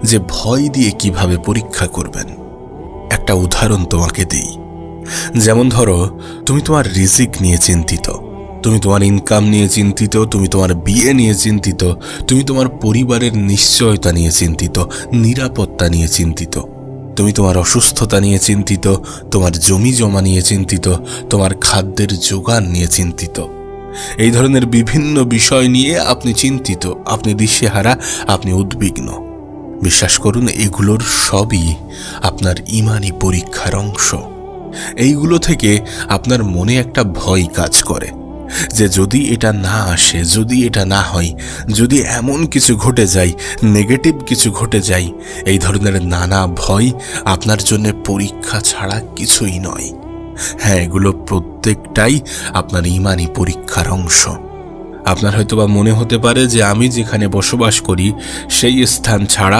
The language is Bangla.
যে ভয় দিয়ে কিভাবে পরীক্ষা করবেন। একটা উদাহরণ তোমাকে দিই। যেমন ধরো, তুমি তোমার রিজিক নিয়ে চিন্তিত, তুমি তোমার ইনকাম নিয়ে চিন্তিত, তুমি তোমার বিয়ে নিয়ে চিন্তিত, তুমি তোমার পরিবারের নিশ্চয়তা নিয়ে চিন্তিত, নিরাপত্তা নিয়ে চিন্তিত, তুমি তোমার অসুস্থতা নিয়ে চিন্তিত, তোমার জমি জমা নিয়ে চিন্তিত, তোমার খাদ্যের যোগান নিয়ে চিন্তিত। এই ধরনের বিভিন্ন বিষয় নিয়ে আপনি চিন্তিত, আপনি দিশেহারা, আপনি উদ্বিগ্ন। বিশ্বাস করুন, এগুলোর সবই আপনার ঈমানি পরীক্ষার অংশ। এইগুলো থেকে আপনার মনে একটা ভয় কাজ করে যে যদি এটা না আসে, যদি এটা না হয়, যদি এমন কিছু ঘটে যায়, নেগেটিভ কিছু ঘটে যায়, এই ধরনের নানা ভয় আপনার জন্য পরীক্ষা ছাড়া কিছুই নয়। হ্যাঁ, এগুলো প্রত্যেকটাই আপনার ঈমানি পরীক্ষার অংশ। আপনার হয়তোবা মনে হতে পারে যে আমি যেখানে বসবাস করি সেই স্থান ছাড়া